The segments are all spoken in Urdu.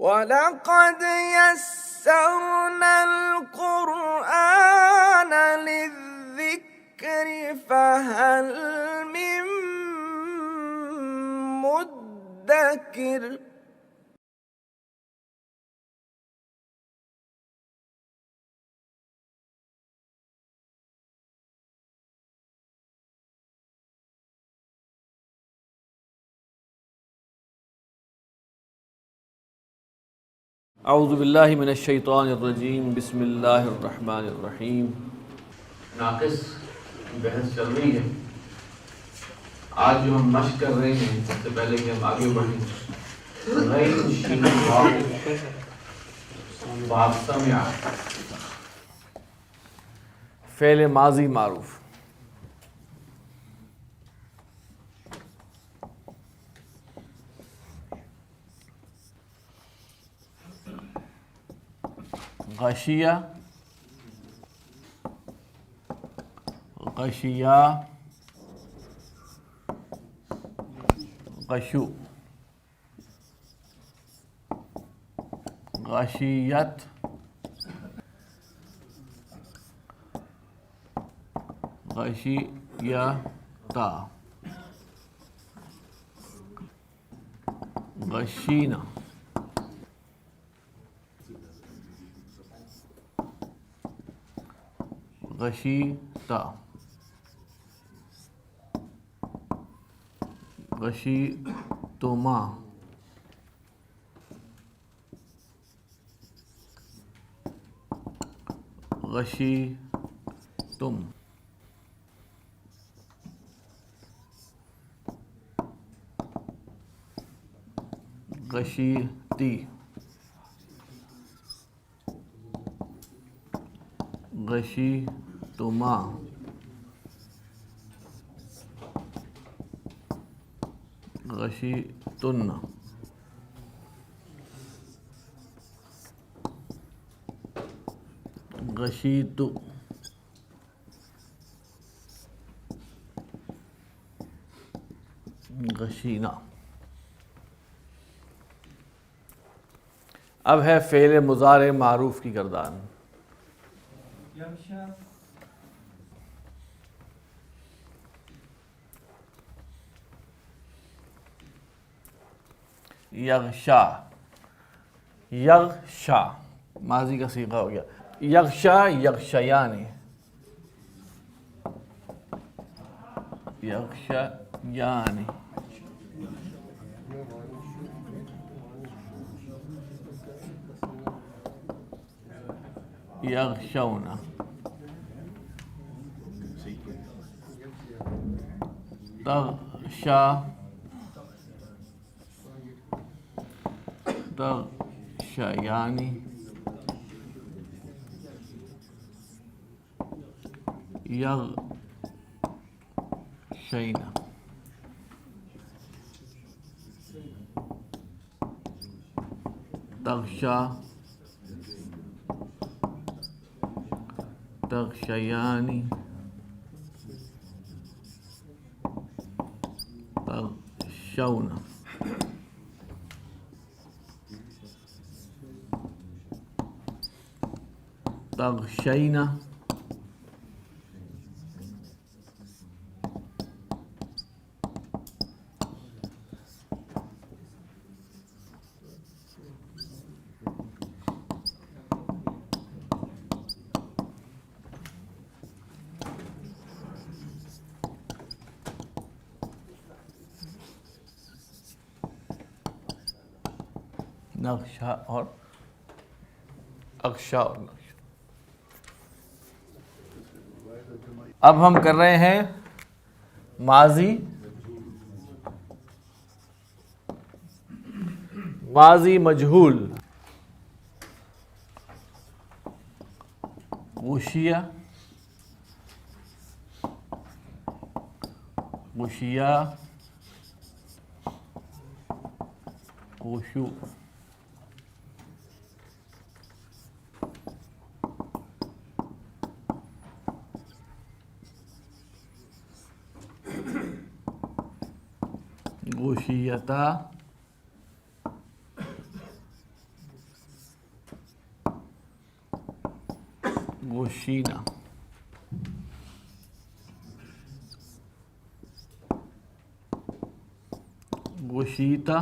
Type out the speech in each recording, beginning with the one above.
وَلَقَدْ يَسَّرْنَا الْقُرْآنَ لِلذِّكْرِ فَهَلْ مِن مُّدَّكِرٍ اعوذ باللہ من الشیطان الرجیم بسم اللہ الرحمن الرحیم۔ ناقص بحث چل رہی ہے۔ آج جو ہم مشق کر رہے ہیں، سب سے پہلے کہ ہم آگے بڑھیں، غیر شین باب سمع، فعل ماضی معروف۔ غشیہ، غشیہ، غشو، غشیت، غشیتا، غشینہ، غشیتا، غشیتما، غشیتم، غشیتی، غشیتما، غشیتن، غشیتو، غشینہ۔ اب ہے فعل مضارع معروف کی گردان۔ یغشا، یغشا ماضی کا صیغہ ہو گیا۔ یغشا، یغشیانی، یغشیانی، یغشون، تغشا، تغشیانی، یغشین، تغشا، تغشیانی، تغشون۔ تغشینہ، نقشہ اور اقشا اور نقشہ۔ اب ہم کر رہے ہیں ماضی، ماضی مجہول۔ غشیہ، غشیہ، غشو، غشیتا، غشینا، غشیتا،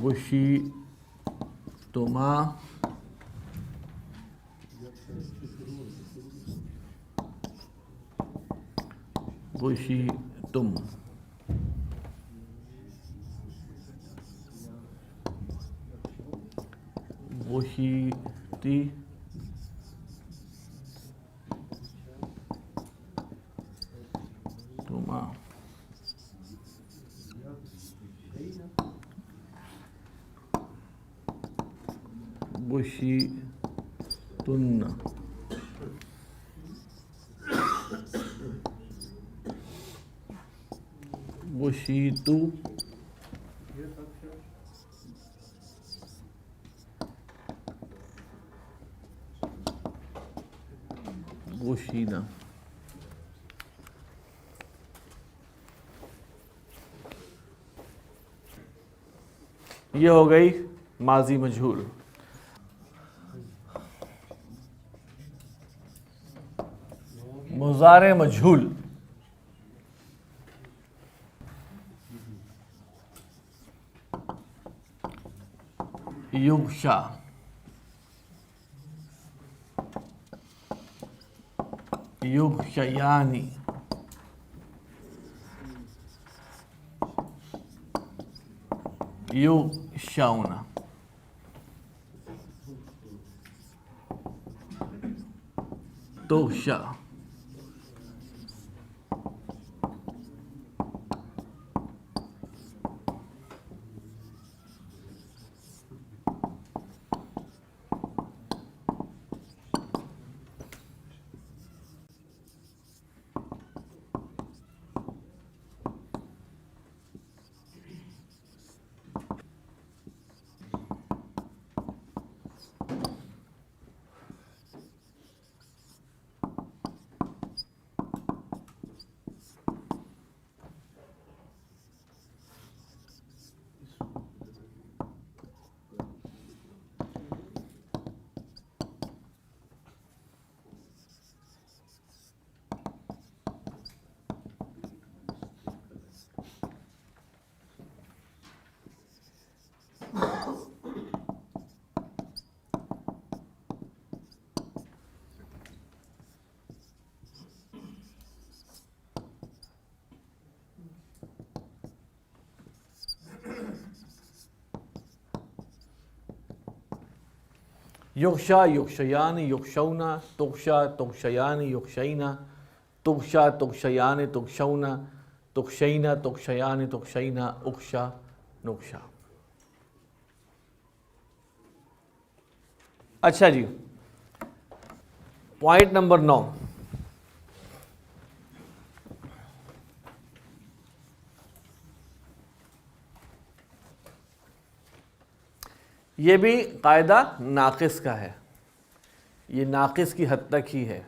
غشیتما، غشیتم، غشیتی، تما، غشیتن، غشیتو، غشینا۔ یہ ہو گئی ماضی مجہول۔ مضارع مجہول، یغشا، یغشیانی، یغشون، تغشا، یغشا، یغشیان، یغشونا، تغشا، تغشیان، یغشینا، تغشا، تغشیان، تغشونا، تغشینا، تغشیان، تغشینا، اغشا، نغشا۔ اچھا جی، پوائنٹ نمبر 9، یہ بھی قاعدہ ناقص کا ہے، یہ ناقص کی حد تک ہی ہے،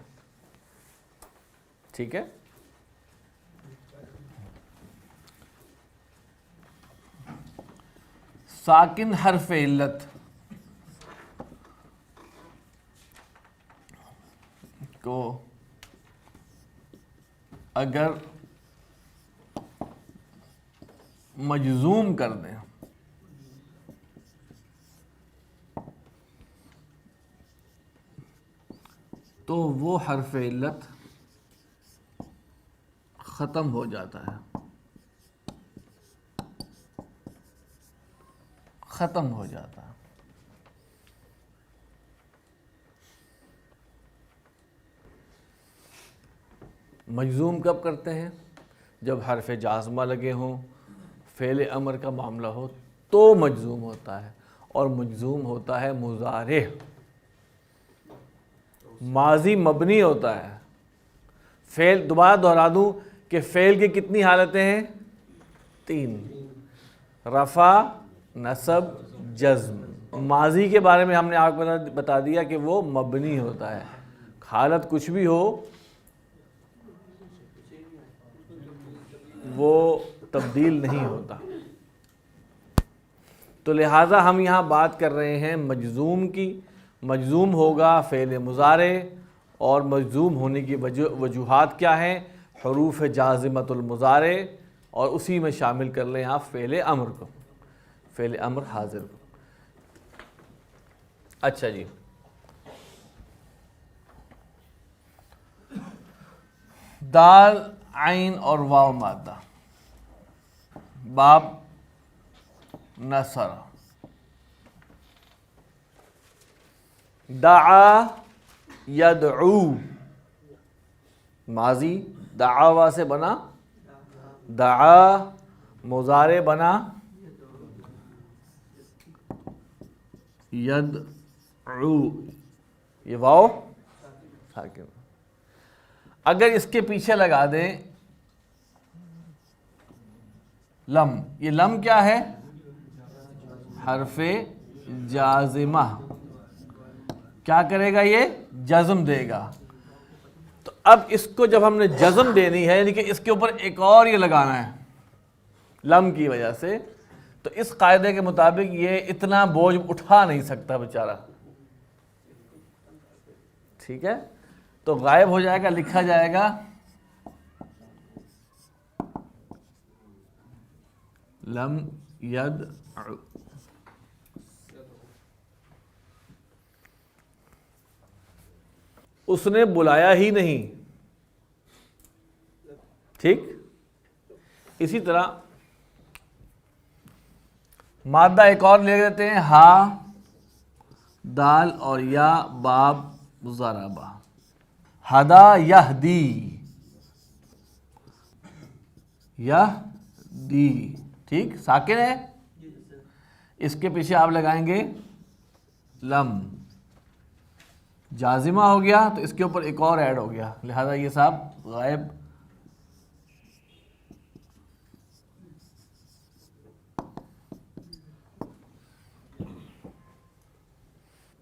ٹھیک ہے۔ ساکن حرف علت کو اگر مجزوم کر دیں تو وہ حرف علت ختم ہو جاتا ہے، ختم ہو جاتا ہے۔ مجزوم کب کرتے ہیں؟ جب حرف جازمہ لگے ہوں، فعل امر کا معاملہ ہو تو مجزوم ہوتا ہے، اور مجزوم ہوتا ہے مضارع، ماضی مبنی ہوتا ہے۔ فعل دوبارہ دہرا دوں کہ فعل کی کتنی حالتیں ہیں؟ 3، رفع، نصب، جزم۔ ماضی کے بارے میں ہم نے آپ کو بتا دیا کہ وہ مبنی ہوتا ہے، حالت کچھ بھی ہو وہ تبدیل نہیں ہوتا. تو لہٰذا ہم یہاں بات کر رہے ہیں مجزوم کی. مجزوم ہوگا فعل مضارع، اور مجزوم ہونے کی وجوہات کیا ہیں؟ حروف جازمۃ المضارع، اور اسی میں شامل کر لیں آپ فعل امر کو، فعل امر حاضر کو. اچھا جی، دال عین اور واو مادہ، باب نصر. دعا یدعو، ماضی دعوا سے بنا، دعا مضارع بنا یدعو، یہ واو ساکن. اگر اس کے پیچھے لگا دیں لم، یہ لم کیا ہے؟ حرف جازمہ. کیا کرے گا؟ یہ جزم دے گا. تو اب اس کو جب ہم نے جزم دینی ہے، یعنی کہ اس کے اوپر ایک اور یہ لگانا ہے لم کی وجہ سے، تو اس قاعدے کے مطابق یہ اتنا بوجھ اٹھا نہیں سکتا بیچارہ. ٹھیک ہے، تو غائب ہو جائے گا، لکھا جائے گا لم یدعو. اس نے بلایا ہی نہیں. ٹھیک، اسی طرح مادہ ایک اور لے لیتے ہیں، ہا دال اور یا باب ضربہ. ہدا یہدی، یہدی ٹھیک ساکن ہے، اس کے پیچھے آپ لگائیں گے لم. جازمہ ہو گیا تو اس کے اوپر ایک اور ایڈ ہو گیا، لہذا یہ صاحب غائب.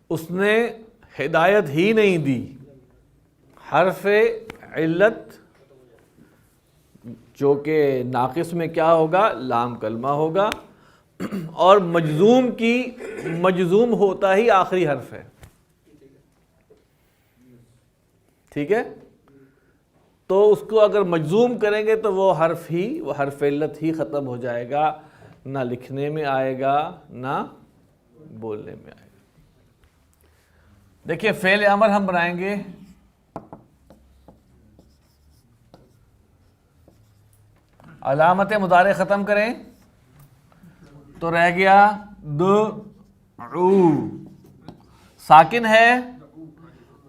اس نے ہدایت ہی نہیں دی. حرف علت جو کہ ناقص میں کیا ہوگا؟ لام کلمہ ہوگا، اور مجزوم ہوتا ہی آخری حرف ہے. ٹھیک ہے، تو اس کو اگر مجزوم کریں گے تو وہ حرف علت ہی ختم ہو جائے گا، نہ لکھنے میں آئے گا نہ بولنے میں آئے گا. دیکھیے فعل امر ہم بنائیں گے، علامت مضارع ختم کریں تو رہ گیا دعو. ساکن ہے،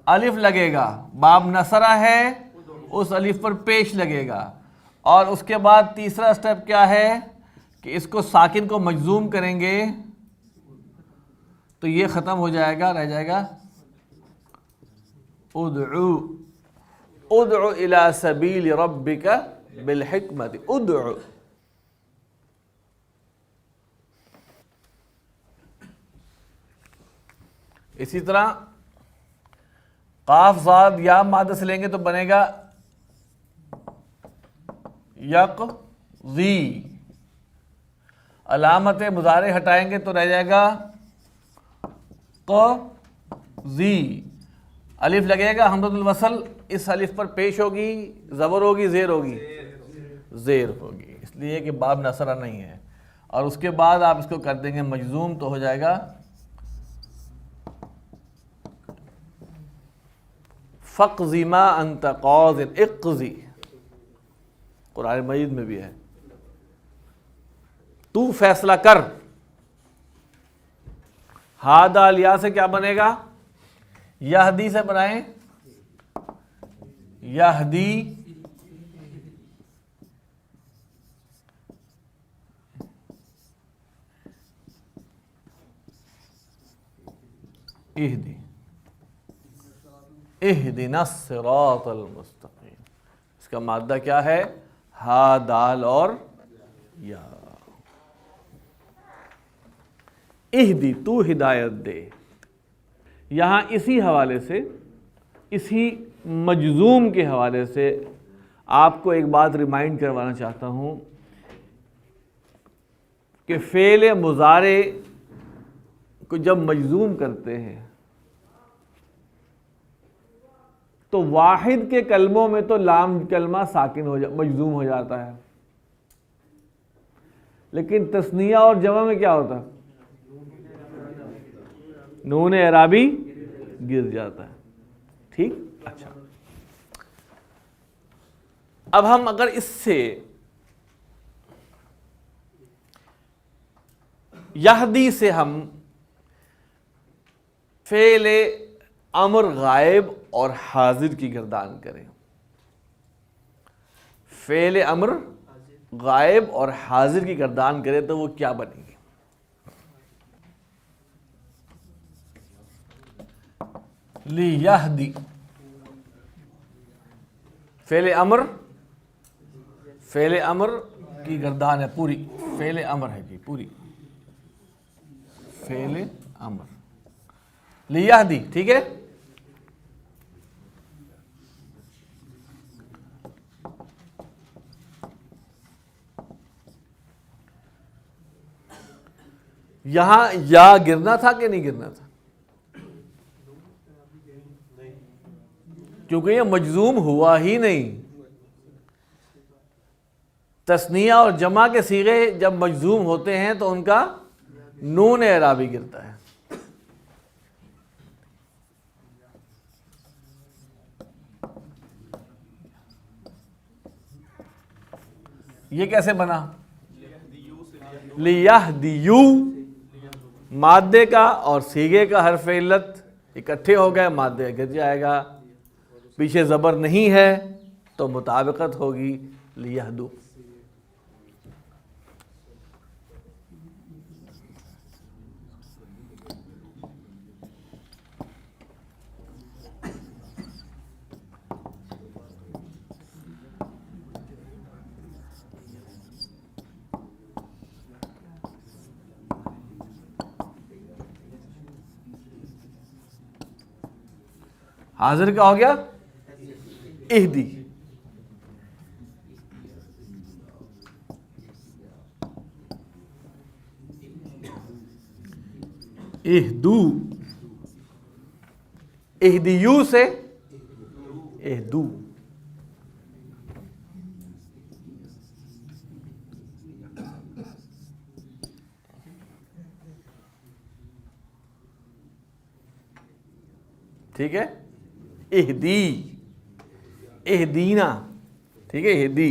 الف لگے گا، باب نصرہ ہے، اس الف پر پیش لگے گا. اور اس کے بعد تیسرا سٹیپ کیا ہے کہ اس کو ساکن کو مجزوم کریں گے تو یہ ختم ہو جائے گا، رہ جائے گا ادعو. ادعو الی سبیل ربک بالحکمت. ادعو. اسی طرح قاف زاد یا مادہ سے لیں گے تو بنے گا یقضی. علامت مضارع ہٹائیں گے تو رہ جائے گا قضی. الف لگے گا، حمزۃ الوصل اس الف پر پیش ہوگی، زبر ہوگی، زیر ہوگی، زیر ہوگی، اس لیے کہ باب نصرہ نہیں ہے. اور اس کے بعد آپ اس کو کر دیں گے مجزوم تو ہو جائے گا فقضی ما انت قاض. اقضی قرآن مجید میں بھی ہے، تو فیصلہ کر. ہادا لیا سے کیا بنے گا؟ یہدی سے بنائیں، یہدی. اہدی، اہدنا الصراط المستقیم. اس کا مادہ کیا ہے؟ ہا دال اور یا. اہدی تو ہدایت دے. یہاں اسی حوالے سے، اسی مجزوم کے حوالے سے آپ کو ایک بات ریمائنڈ کروانا چاہتا ہوں کہ فعل مضارع کو جب مجزوم کرتے ہیں تو واحد کے کلموں میں تو لام کلمہ ساکن مجزوم ہو جاتا ہے، لیکن تثنیہ اور جمع میں کیا ہوتا ہے؟ نون اعرابی گر جاتا ہے. ٹھیک. اچھا، اب ہم اگر اس سے یہدی سے ہم فعل امر غائب اور حاضر کی گردان کریں، فعل امر غائب اور حاضر کی گردان کریں تو وہ کیا بنے گی؟ لیہدی فعل امر کی گردان ہے پوری، فعل امر ہے جی پوری، فعل امر لیہدی. ٹھیک ہے. یہاں یا گرنا تھا کہ نہیں گرنا تھا؟ کیونکہ یہ مجزوم ہوا ہی نہیں. تثنیہ اور جمع کے صیغے جب مجزوم ہوتے ہیں تو ان کا نون اعرابی گرتا ہے. یہ کیسے بنا؟ لیہدیو مادے کا اور صیغے کا حرف علت اکٹھے ہو گئے، مادے گر جائے گا، پیچھے زبر نہیں ہے تو مطابقت ہوگی لیہدو. حاضر کا ہو گیا اہدی. اہدو، اہدیو سے اہدو. ٹھیک ہے. اہدی، اہدینا. ٹھیک ہے. اہدی،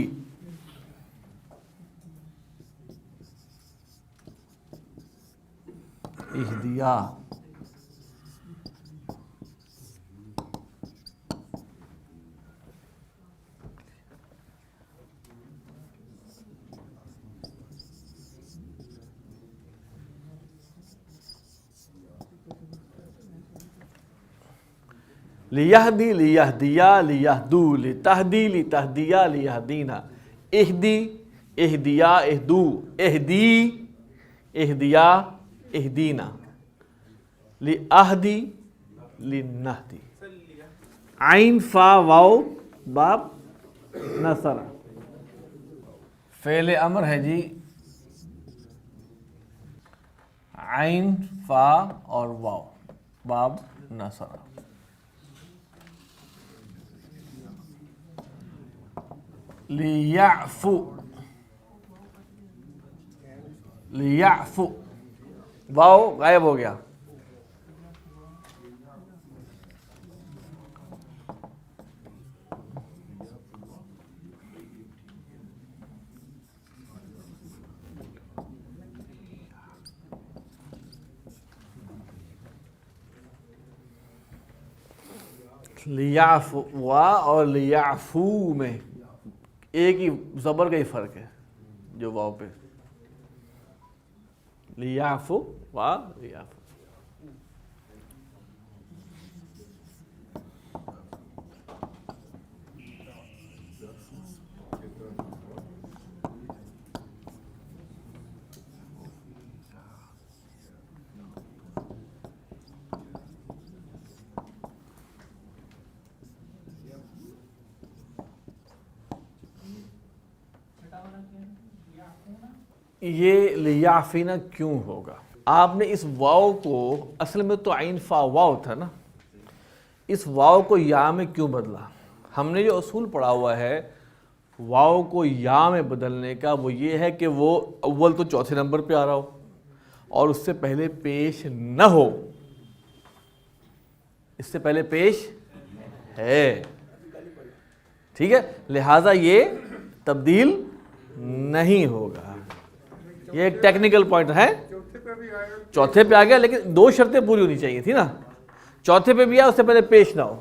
اہدیا. لیہدی، لیہدیا، لیہدو، لتہدی، لتہدیا، لیہدینا. اہدی، اہدیا، اہدو، اہدی، اہدیا، اہدینا. لیہدی، لنہدی. عین فا واو باب نصر فعل امر ہے جی. عین فا اور واو باب نصر. لیعفو، لیعفو، واو غائب ہو گیا. لیعفو اور لیعفو میں ایک ہی زبر کا ہی فرق ہے جو واو پہ. لیعفو لیعفو. یہ لیعفینا کیوں ہوگا؟ آپ نے اس واو کو، اصل میں تو عین فا واو تھا نا، اس واو کو یا میں کیوں بدلا؟ ہم نے جو اصول پڑھا ہوا ہے واو کو یا میں بدلنے کا، وہ یہ ہے کہ وہ اول تو چوتھے نمبر پہ آ رہا ہو اور اس سے پہلے پیش نہ ہو، اس سے پہلے پیش ہے، ٹھیک ہے، لہٰذا یہ تبدیل نہیں ہوگا۔ یہ ایک ٹیکنیکل پوائنٹ ہے، چوتھے پہ آ گیا لیکن دو شرطیں پوری ہونی چاہیے تھی نا، چوتھے پہ بھی آیا اس سے پہلے پیش نہ ہو۔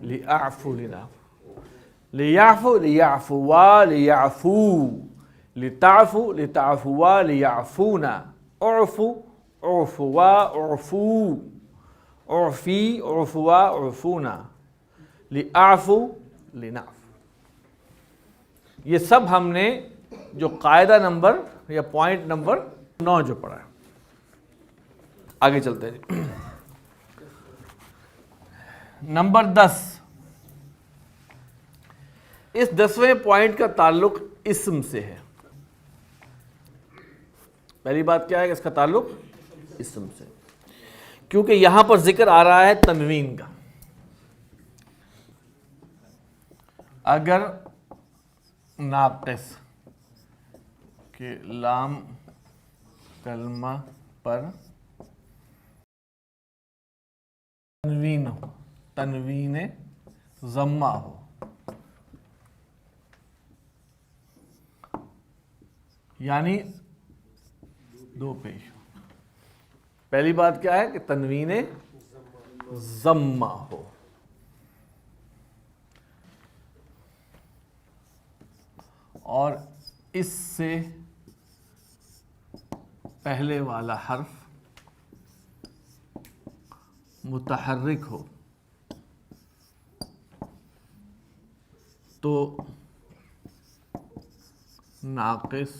لِأَعْفُوا لِيَعْفُوا لِيَعْفُوا لِيَعْفُوا لِتَعْفُوا لِتَعْفُوا لِيَعْفُونَ اعْفُوا اعْفُوا اعْفُوا اعْفِي اعْفُوا اعْفُونَ لِأَعْفُوا لِنَعْفُوا۔ یہ سب ہم نے جو قاعدہ نمبر یا پوائنٹ نمبر 9 جو پڑھا ہے، آگے چلتے ہیں۔ نمبر 10، اس 10ویں پوائنٹ کا تعلق اسم سے ہے۔ پہلی بات کیا ہے کہ اس کا تعلق اسم سے، کیونکہ یہاں پر ذکر آ رہا ہے تنوین کا۔ اگر ناقص کہ لام کلمہ پر تنوین ہو، تنوین ضمہ ہو، یعنی دو پیش ہو۔ پہلی بات کیا ہے کہ تنوین ضمہ ہو، اور اس سے پہلے والا حرف متحرک ہو تو ناقص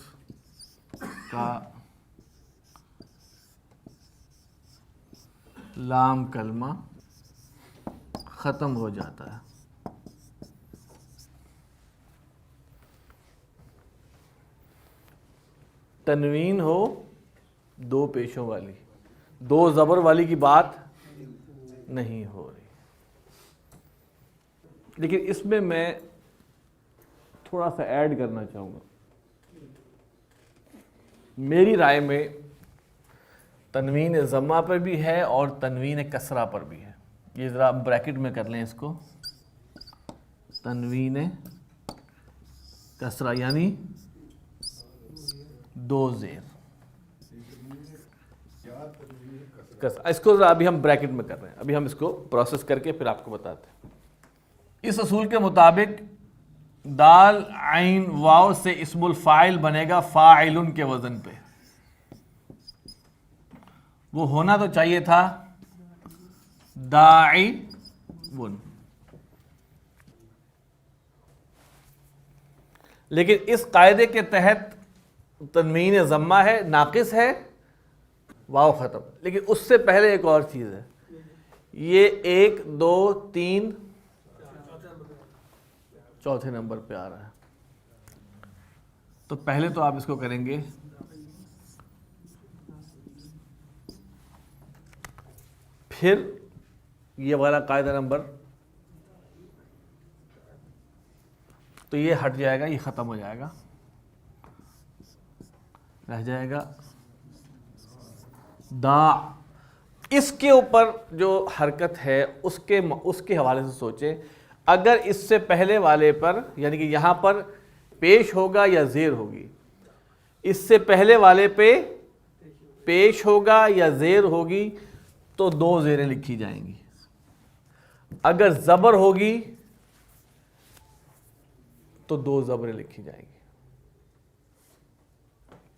کا لام کلمہ ختم ہو جاتا ہے۔ تنوین ہو دو پیشوں والی، دو زبر والی کی بات نہیں ہو رہی، لیکن اس میں تھوڑا سا ایڈ کرنا چاہوں گا۔ میری رائے میں تنوین ضمہ پر بھی ہے اور تنوین کسرہ پر بھی ہے۔ یہ ذرا بریکٹ میں کر لیں اس کو، تنوین کسرہ یعنی دو زیر، اس کو ذرا ابھی ہم بریکٹ میں کر رہے ہیں، ابھی ہم اس کو پروسیس کر کے پھر آپ کو بتاتے ہیں۔ اس اصول کے مطابق دال عین واو سے اسم الفاعل بنے گا فاعل کے وزن پہ، وہ ہونا تو چاہیے تھا داعون، لیکن اس قاعدے کے تحت تنوین ضمہ ہے، ناقص ہے، واو ختم، لیکن اس سے پہلے ایک اور چیز ہے، یہ 1 2 3 چوتھے نمبر پہ آ رہا ہے، تو پہلے تو آپ اس کو کریں گے پھر یہ والا قاعدہ نمبر، تو یہ ہٹ جائے گا، یہ ختم ہو جائے گا، رہ جائے گا دا۔ اس کے اوپر جو حرکت ہے اس کے حوالے سے سوچیں، اگر اس سے پہلے والے پر یعنی کہ یہاں پر پیش ہوگا یا زیر ہوگی، اس سے پہلے والے پہ پیش ہوگا یا زیر ہوگی تو 2 زیریں لکھی جائیں گی. اگر زبر ہوگی تو 2 زبریں لکھی جائیں گی.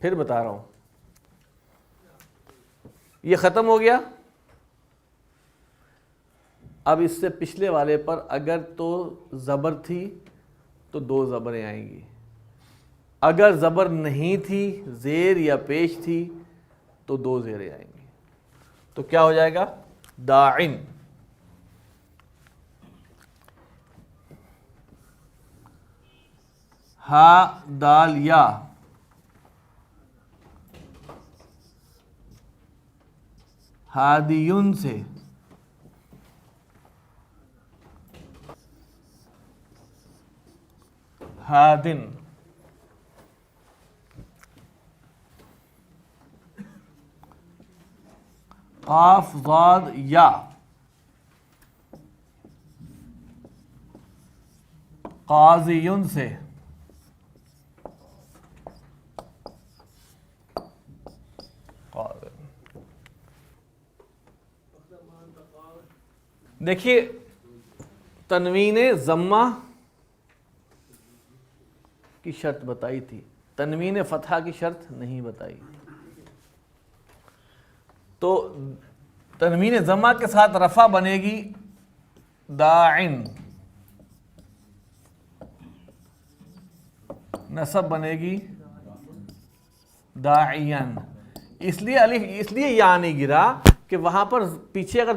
پھر بتا رہا ہوں. یہ ختم ہو گیا. اب اس سے پچھلے والے پر اگر تو زبر تھی تو 2 زبریں آئیں گی. اگر زبر نہیں تھی، زیر یا پیش تھی تو 2 زیریں آئیں گی. تو کیا ہو جائے گا؟ داعن. ہا دال یا ہادیون سے ہادن. قاف ضاد یا قاضیون سے دیکھیے تنوین ضمہ کی شرط بتائی تھی، تنوین فتحہ کی شرط نہیں بتائی. تو تنوین ضمہ کے ساتھ رفع بنے گی داعن، نصب بنے گی داعین. اس لیے یا نہیں گرا کہ وہاں پر پیچھے اگر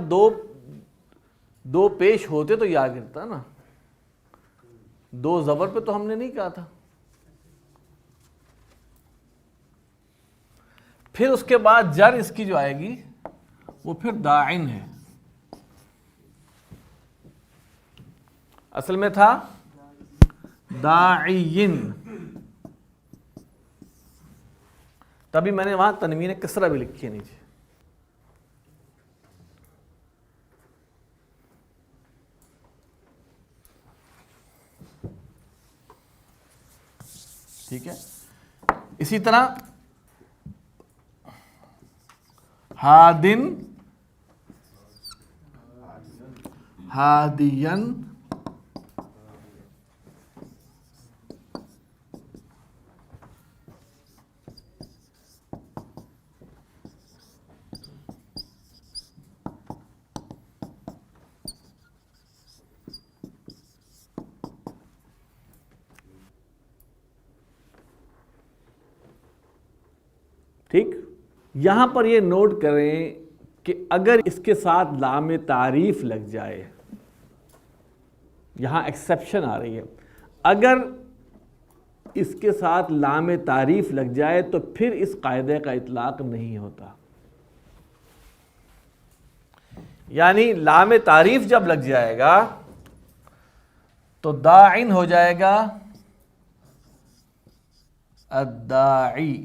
دو پیش ہوتے تو یا گرتا نا. 2 زبر پہ تو ہم نے نہیں کہا تھا. پھر اس کے بعد جر اس کی جو آئے گی وہ پھر داعن ہے. اصل میں تھا داعین، تبھی میں نے وہاں تنوین کسرہ بھی لکھی ہے نیچے. ٹھیک ہے. اسی طرح ہادن، ہادین، ٹھیک. یہاں پر یہ نوٹ کریں کہ اگر اس کے ساتھ لام تعریف لگ جائے، یہاں ایکسیپشن آ رہی ہے، اگر اس کے ساتھ لام تعریف لگ جائے تو پھر اس قاعدے کا اطلاق نہیں ہوتا. یعنی لام تعریف جب لگ جائے گا تو داعن ہو جائے گا الداعی،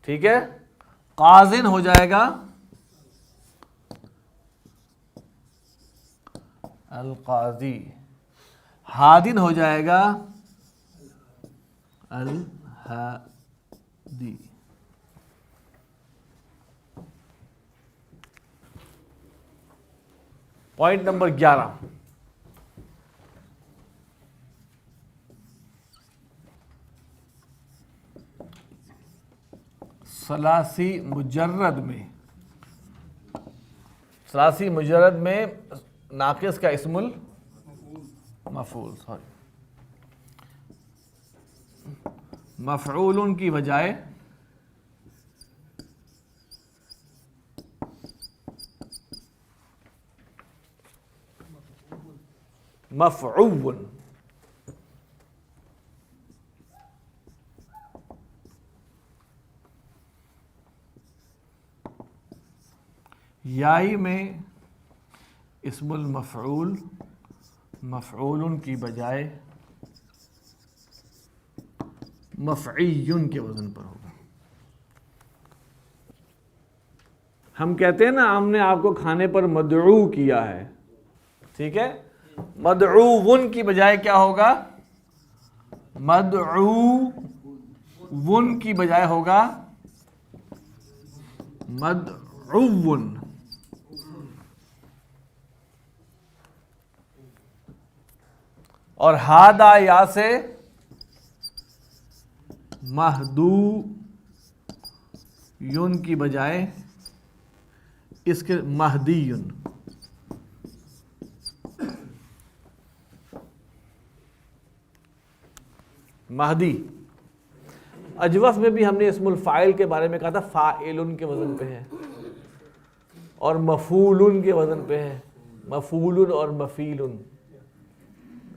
ٹھیک ہے. قاضن ہو جائے گا القاضی، ہادن ہو جائے گا الہادی. پوائنٹ نمبر 11، ثلاثی مجرد میں ناقص کا اسم المفعول مفعول کی بجائے مفعول. یائی میں اسم المفعول مفعول کی بجائے مفعیٌ کے وزن پر ہوگا. ہم کہتے ہیں نا ہم نے آپ کو کھانے پر مدعو کیا ہے، ٹھیک ہے. مدعوٌ کی بجائے کیا ہوگا؟ مدعوون کی بجائے ہوگا مدعوون. اور ہادا یا سے مہدویون کی بجائے اس کے مہدیون. مہدی. اجوف میں بھی ہم نے اسم الفاعل کے بارے میں کہا تھا فاعلن کے وزن پہ ہے اور مفعولن کے وزن پہ ہے. مفعولن اور مفیلن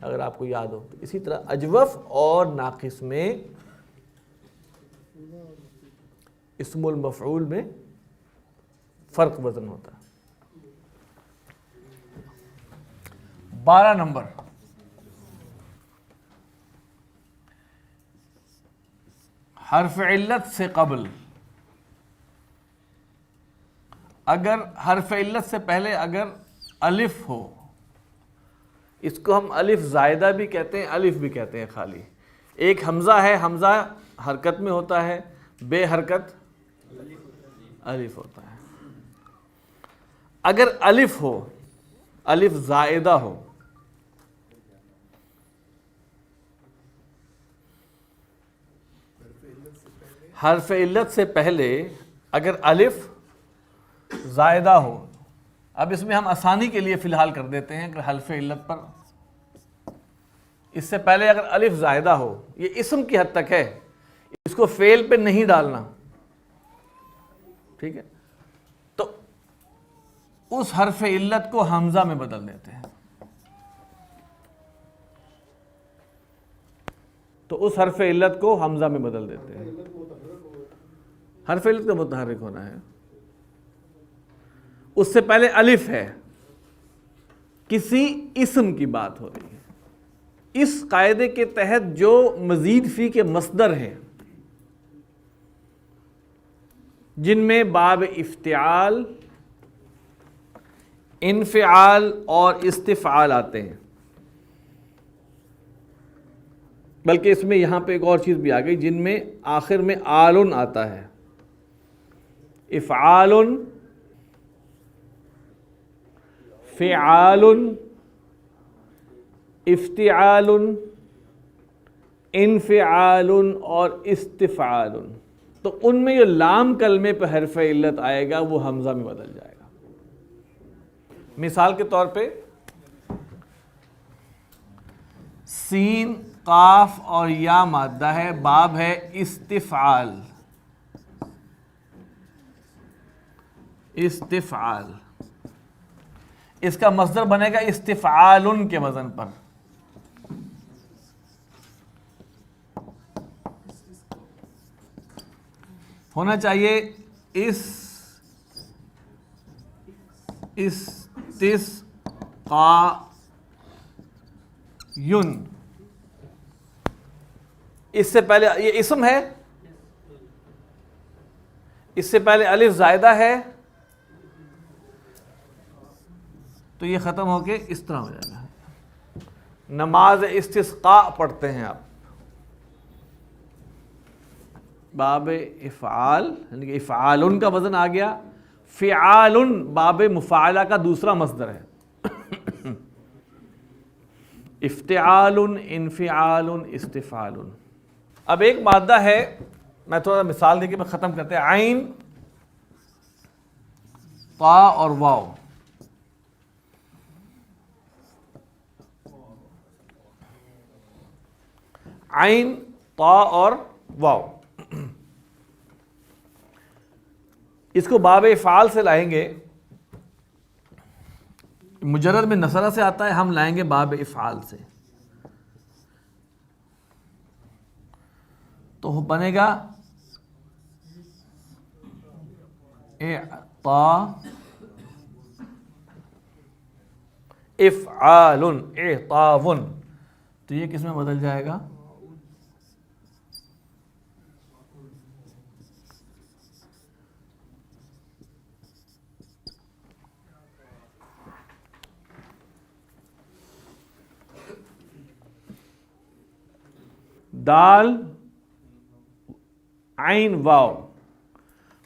اگر آپ کو یاد ہو. تو اسی طرح اجوف اور ناقص میں اسم المفعول میں فرق وزن ہوتا ہے. 12 نمبر حرف علت سے قبل اگر حرف علت سے پہلے اگر الف ہو، اس کو ہم الف زائدہ بھی کہتے ہیں، الف بھی کہتے ہیں. خالی ایک حمزہ ہے، حمزہ حرکت میں ہوتا ہے، بے حرکت الف ہوتا ہے. اگر الف ہو، الف زائدہ ہو، حرف علت سے پہلے اگر الف زائدہ ہو. اب اس میں ہم آسانی کے لیے فی الحال کر دیتے ہیں کہ حرف علت پر اس سے پہلے اگر الف زائدہ ہو، یہ اسم کی حد تک ہے، اس کو فعل پہ نہیں ڈالنا، ٹھیک ہے؟ تو اس حرف علت کو حمزہ میں بدل دیتے ہیں. تو اس حرف علت کو حمزہ میں بدل دیتے ہیں. حرف علت کا متحرک ہونا ہے. اس سے پہلے الف ہے، کسی اسم کی بات ہو رہی ہے. اس قاعدے کے تحت جو مزید فی کے مصدر ہیں جن میں باب افتعال، انفعال اور استفعال آتے ہیں، بلکہ اس میں یہاں پہ ایک اور چیز بھی آ گئی جن میں آخر میں آلن آتا ہے. افعال، فعال، افتعال، انفعال اور استفعال. تو ان میں جو لام کلمے پہ حرف علت آئے گا وہ حمزہ میں بدل جائے گا. مثال کے طور پہ سین، قاف اور یا مادہ ہے، باب ہے استفعال. استفعال اس کا مصدر بنے گا استفعالن کے وزن پر. ہونا چاہیے استسقاء. اس سے پہلے یہ اسم ہے، اس سے پہلے الف زائدہ ہے، تو یہ ختم ہو کے اس طرح ہو جائے گا. نماز استسقاء پڑھتے ہیں آپ، باب افعال یعنی کہ افعالن کا وزن آ گیا. فعالن باب مفاعلہ کا دوسرا مصدر ہے. افتعال، انفعال، استفعال. اب ایک مادہ ہے، میں تھوڑا مثال دے کے میں ختم کرتے ہیں. عین، طا اور واو. عین، طا اور واو، اس کو باب افعال سے لائیں گے. مجرد میں نصرہ سے آتا ہے، ہم لائیں گے باب افعال سے. تو بنے گا اعطا افعال اعطاون. تو یہ کس میں بدل جائے گا؟ دال عین واو،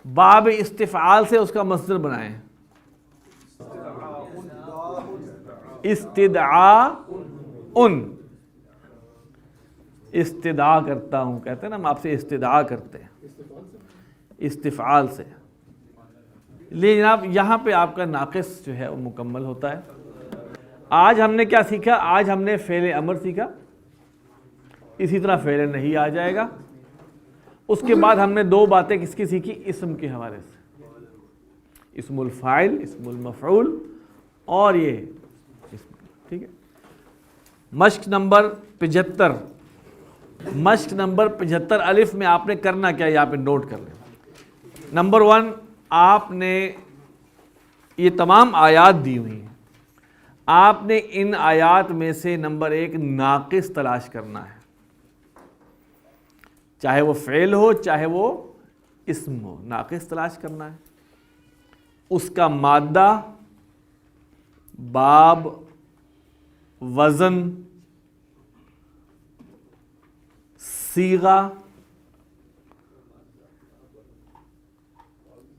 باب استفعال سے اس کا مصدر بنائیں، استدعاء ان، استدعا کرتا ہوں، کہتے ہیں نا ہم آپ سے استدعا کرتے ہیں، استفعال سے۔ لیکن جناب یہاں پہ آپ کا ناقص جو ہے وہ مکمل ہوتا ہے۔ آج ہم نے کیا سیکھا؟ آج ہم نے فعل امر سیکھا، اسی طرح فعل نہیں آ جائے گا۔ اس کے بعد ہم نے دو باتیں کس کی سیکھی؟ اسم کے حوالے سے، اسم الفاعل، اسم المفعول، اور یہ اسم، ٹھیک ہے۔ مشق نمبر 75، مشق نمبر 75 الف میں آپ نے کرنا کیا، یہاں پہ نوٹ کر لیں۔ نمبر 1، آپ نے یہ تمام آیات دی ہوئی ہیں، آپ نے ان آیات میں سے نمبر 1 ناقص تلاش کرنا ہے، چاہے وہ فعل ہو چاہے وہ اسم ہو، ناقص تلاش کرنا ہے، اس کا مادہ، باب، وزن، صیغہ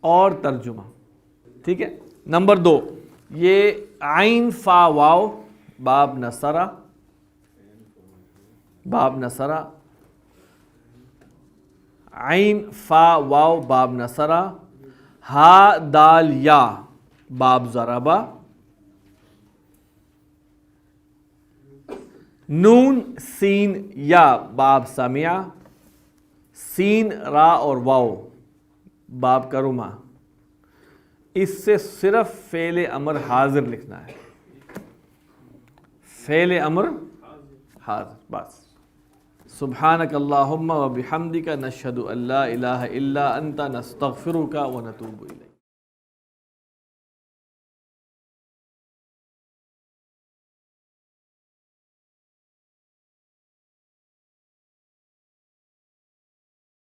اور ترجمہ، ٹھیک ہے۔ نمبر 2، یہ عین فا واو باب نصرہ، باب نصرہ، عین فا واو باب نصرہ، ہا دال یا باب ضربہ، نون سین یا باب سمع، سین را اور واو باب کرما۔ اس سے صرف فعل امر حاضر لکھنا ہے، فعل امر حاضر، بس۔ سبحانک اللہم و بحمدک نشہد ان لا الہ الا انت نستغفرک و نتوب الیک۔